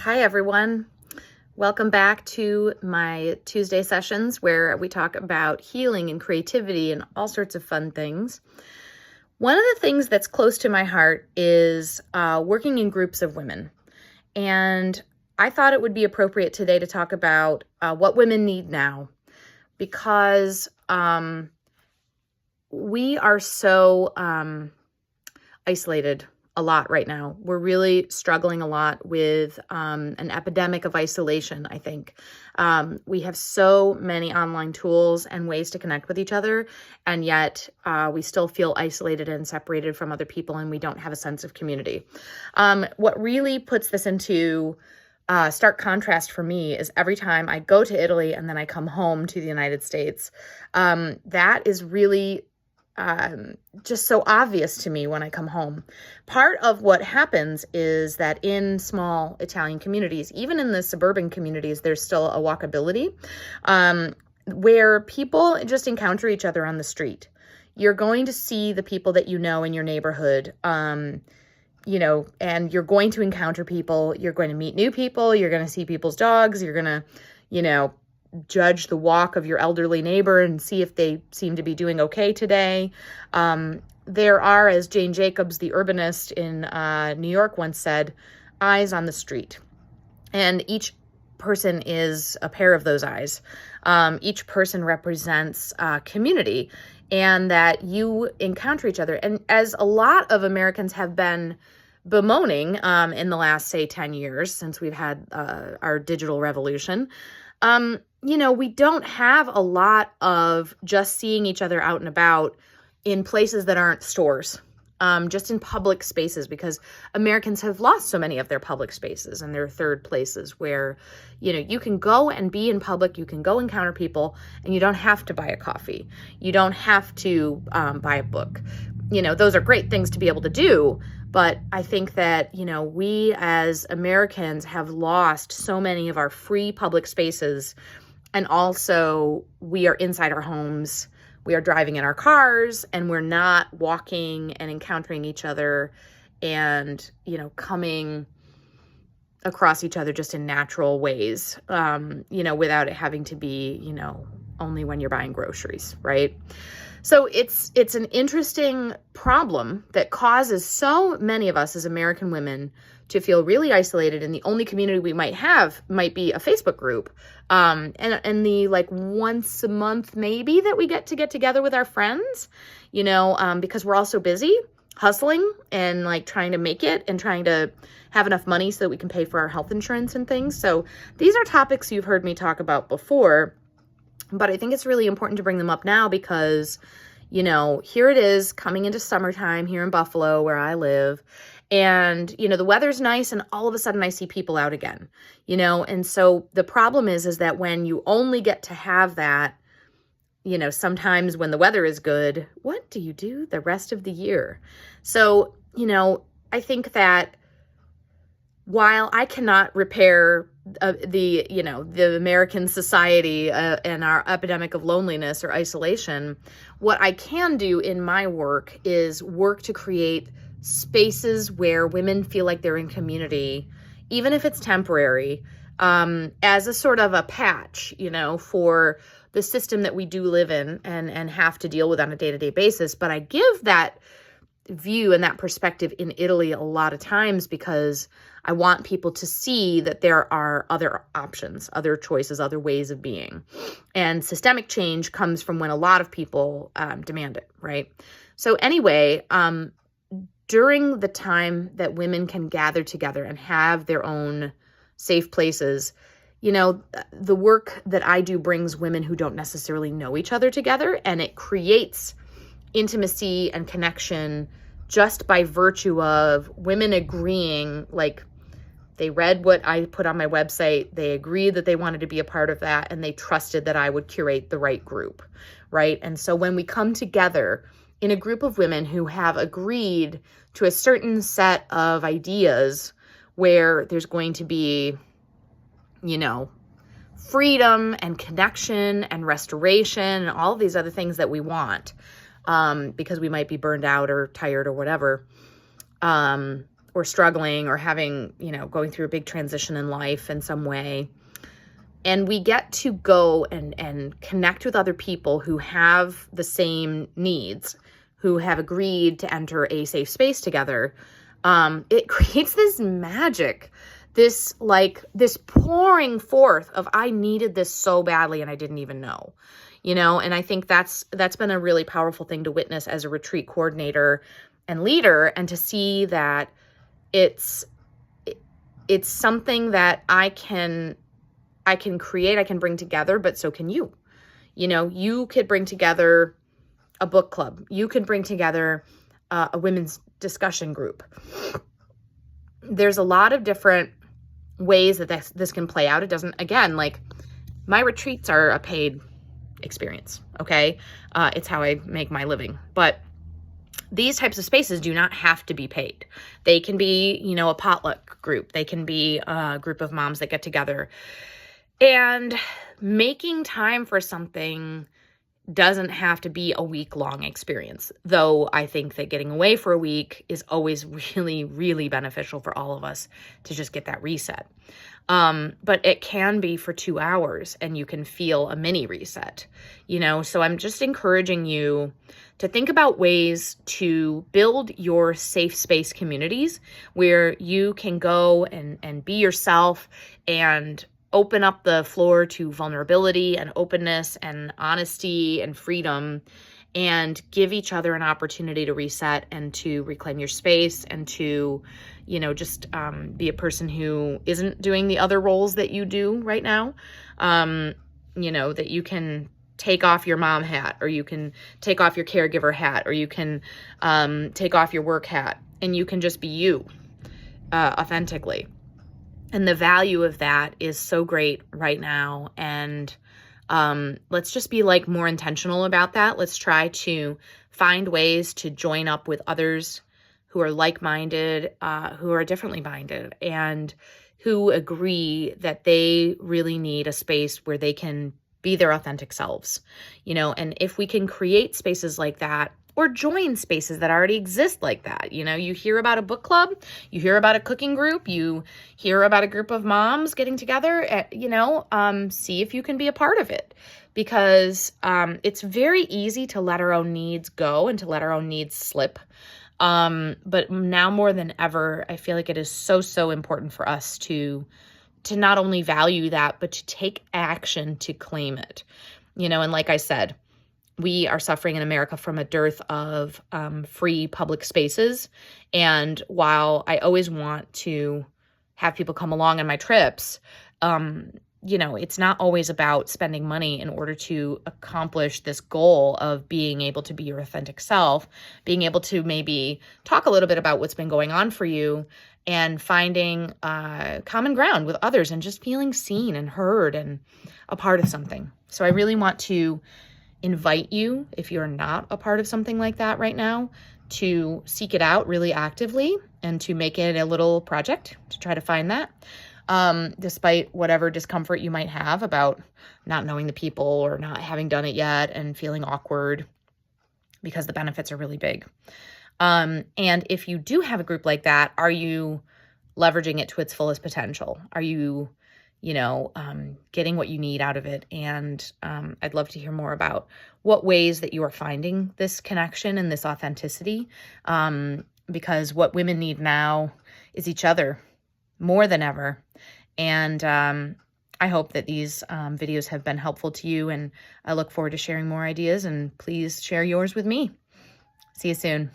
Hi, everyone. Welcome back to my Tuesday sessions where we talk about healing and creativity and all sorts of fun things. One of the things that's close to my heart is working in groups of women. And I thought it would be appropriate today to talk about what women need now, because we are so isolated a lot right now. We're really struggling a lot with an epidemic of isolation, I think. We have so many online tools and ways to connect with each other, and yet we still feel isolated and separated from other people, and we don't have a sense of community. What really puts this into stark contrast for me is every time I go to Italy and then I come home to the United States, that is really just so obvious to me when I come home. Part of what happens is that in small Italian communities, even in the suburban communities, there's still a walkability where people just encounter each other on the street. You're going to see the people that you know in your neighborhood, and you're going to encounter people. You're going to meet new people. You're going to see people's dogs. You're going to, judge the walk of your elderly neighbor and see if they seem to be doing okay today. There are, as Jane Jacobs, the urbanist in New York once said, eyes on the street. And each person is a pair of those eyes. Each person represents community, and that you encounter each other. And as a lot of Americans have been bemoaning in the last, say, 10 years since we've had our digital revolution, we don't have a lot of just seeing each other out and about in places that aren't stores, just in public spaces, because Americans have lost so many of their public spaces and their third places where, you can go and be in public, you can go encounter people, and you don't have to buy a coffee. You don't have to buy a book. Those are great things to be able to do. But I think that, we as Americans have lost so many of our free public spaces. And also we are inside our homes, we are driving in our cars, and we're not walking and encountering each other and, coming across each other just in natural ways, without it having to be, only when you're buying groceries, right? So it's an interesting problem that causes so many of us as American women to feel really isolated, and the only community we might have might be a Facebook group. And the once a month maybe that we get together with our friends, because we're all so busy hustling and trying to make it and trying to have enough money so that we can pay for our health insurance and things. So these are topics you've heard me talk about before, but I think it's really important to bring them up now because, here it is coming into summertime here in Buffalo where I live. And, the weather's nice and all of a sudden I see people out again, and so the problem is that when you only get to have that, sometimes when the weather is good, what do you do the rest of the year? So, I think that while I cannot repair the American society and our epidemic of loneliness or isolation, what I can do in my work is work to create spaces where women feel like they're in community, even if it's temporary, as a sort of a patch, for the system that we do live in and have to deal with on a day-to-day basis. But I give that view and that perspective in Italy a lot of times because I want people to see that there are other options, other choices, other ways of being. And systemic change comes from when a lot of people demand it, right? So anyway, during the time that women can gather together and have their own safe places, the work that I do brings women who don't necessarily know each other together, and it creates intimacy and connection just by virtue of women agreeing, they read what I put on my website, they agreed that they wanted to be a part of that, and they trusted that I would curate the right group, right? And so when we come together in a group of women who have agreed to a certain set of ideas where there's going to be, freedom and connection and restoration and all of these other things that we want, because we might be burned out or tired or whatever, or struggling or having, going through a big transition in life in some way. And we get to go and connect with other people who have the same needs, who have agreed to enter a safe space together. It creates this magic, this pouring forth of, I needed this so badly and I didn't even know, and I think that's been a really powerful thing to witness as a retreat coordinator and leader, and to see that it's something that I can create, I can bring together, but so can you. You could bring together a book club. You could bring together a women's discussion group. There's a lot of different ways that this can play out. It doesn't, again, like, my retreats are a paid experience, okay? It's how I make my living. But these types of spaces do not have to be paid. They can be, a potluck group. They can be a group of moms that get together. And making time for something doesn't have to be a week-long experience, though I think that getting away for a week is always really, really beneficial for all of us to just get that reset. But it can be for 2 hours and you can feel a mini reset, so I'm just encouraging you to think about ways to build your safe space communities where you can go and be yourself and open up the floor to vulnerability and openness and honesty and freedom, and give each other an opportunity to reset and to reclaim your space and to, just be a person who isn't doing the other roles that you do right now. That you can take off your mom hat, or you can take off your caregiver hat, or you can take off your work hat, and you can just be you authentically. And the value of that is so great right now. And let's just be more intentional about that. Let's try to find ways to join up with others who are like-minded, who are differently minded, and who agree that they really need a space where they can be their authentic selves, and if we can create spaces like that, or join spaces that already exist like that. You hear about a book club, you hear about a cooking group, you hear about a group of moms getting together, see if you can be a part of it. Because it's very easy to let our own needs go and to let our own needs slip. But now more than ever, I feel like it is so, so important for us to not only value that, but to take action to claim it. And like I said, we are suffering in America from a dearth of free public spaces. And while I always want to have people come along on my trips, it's not always about spending money in order to accomplish this goal of being able to be your authentic self, being able to maybe talk a little bit about what's been going on for you, and finding common ground with others and just feeling seen and heard and a part of something. So I really want to invite you, if you're not a part of something like that right now, to seek it out really actively and to make it a little project to try to find that, despite whatever discomfort you might have about not knowing the people or not having done it yet and feeling awkward, because the benefits are really big. And if you do have a group like that, are you leveraging it to its fullest potential? Are you getting what you need out of it? And I'd love to hear more about what ways that you are finding this connection and this authenticity, because what women need now is each other more than ever. And I hope that these videos have been helpful to you, and I look forward to sharing more ideas, and please share yours with me. See you soon.